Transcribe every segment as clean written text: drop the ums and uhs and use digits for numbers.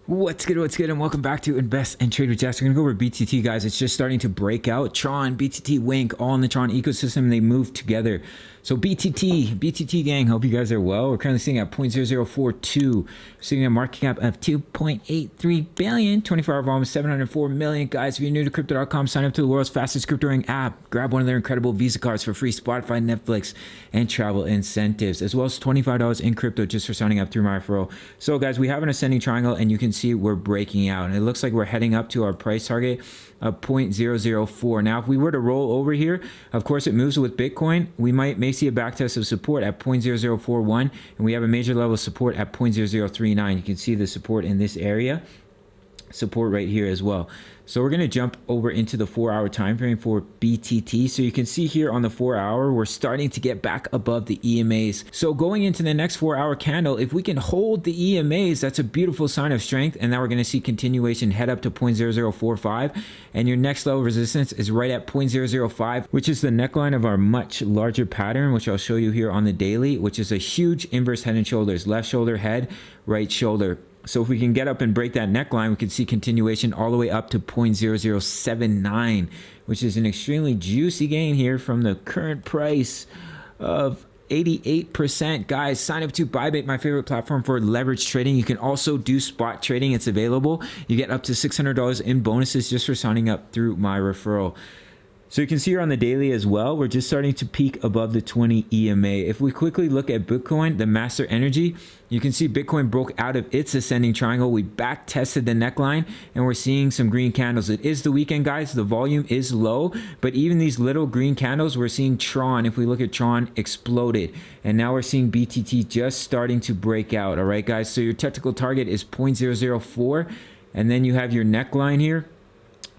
What's good, and welcome back to Invest and Trade with Jax. We're going to go over BTT, guys. It's just starting to break out. Tron, BTT, Wink, all in the Tron ecosystem. They move together. So BTT gang, hope you guys are well. We're currently sitting at 0.0042, sitting at a market cap of 2.83 billion, 24-hour volume, 704 million. Guys, if you're new to Crypto.com, sign up to the world's fastest crypto app. Grab one of their incredible Visa cards for free, Spotify, Netflix, and travel incentives, as well as $25 in crypto just for signing up through my referral. So guys, we have an ascending triangle, and you can see we're breaking out, and it looks like we're heading up to our price target of 0.004. Now, if we were to roll over here, of course, it moves with Bitcoin. We may see a backtest of support at 0.0041, and we have a major level of support at 0.0039. You can see the support in this area, support right here as well. So we're going to jump over into the 4-hour time frame for BTT. So you can see here on the 4-hour, we're starting to get back above the EMAs. So going into the next 4-hour candle, if we can hold the EMAs, that's a beautiful sign of strength. And now we're going to see continuation head up to 0.0045. And your next level of resistance is right at 0.005, which is the neckline of our much larger pattern, which I'll show you here on the daily, which is a huge inverse head and shoulders, left shoulder, head, right shoulder. So if we can get up and break that neckline, we can see continuation all the way up to 0.0079, which is an extremely juicy gain here from the current price of 88%. Guys, sign up to Bybit, my favorite platform for leverage trading. You can also do spot trading. It's available. You get up to $600 in bonuses just for signing up through my referral. So you can see here on the daily as well, we're just starting to peak above the 20 EMA. If we quickly look at Bitcoin, the master energy, you can see Bitcoin broke out of its ascending triangle. We back tested the neckline, and we're seeing some green candles. It is the weekend, guys. The volume is low, but even these little green candles, we're seeing Tron. If we look at Tron, exploded. And now we're seeing BTT just starting to break out. All right, guys. So your technical target is 0.004, and then you have your neckline here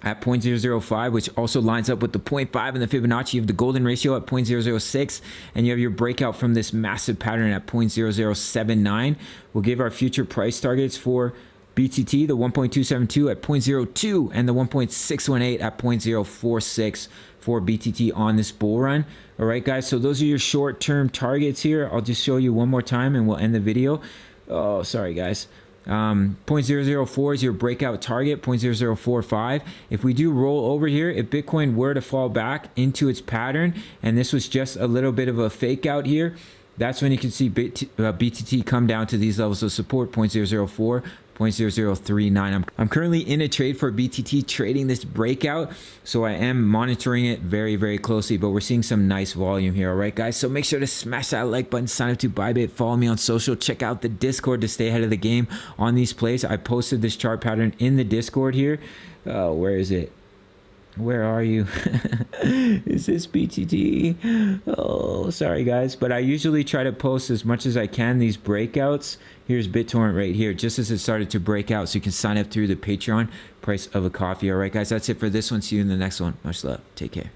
at 0.005, which also lines up with the 0.5 and the Fibonacci of the golden ratio at 0.006, and you have your breakout from this massive pattern at 0.0079. We'll give our future price targets for BTT, the 1.272 at 0.02 and the 1.618 at 0.046 for BTT on this bull run. All right, guys, so those are your short-term targets here. I'll just show you one more time and we'll end the video. Oh, sorry, guys. 0.004 is your breakout target, 0.0045. If we do roll over here, if Bitcoin were to fall back into its pattern, and this was just a little bit of a fake out here, that's when you can see BTT come down to these levels of support, 0.004, 0.0039. I'm currently in a trade for BTT, trading this breakout, so I am monitoring it very, very closely, but we're seeing some nice volume here. All right, guys, so make sure to smash that like button, sign up to Bybit, follow me on social, check out the Discord to stay ahead of the game on these plays. I posted this chart pattern in the Discord here. Where is it? Where are you? Is this BTT? Oh, sorry, guys. But I usually try to post as much as I can these breakouts. Here's BitTorrent right here, just as it started to break out. So you can sign up through the Patreon, price of a coffee. All right, guys, that's it for this one. See you in the next one. Much love. Take care.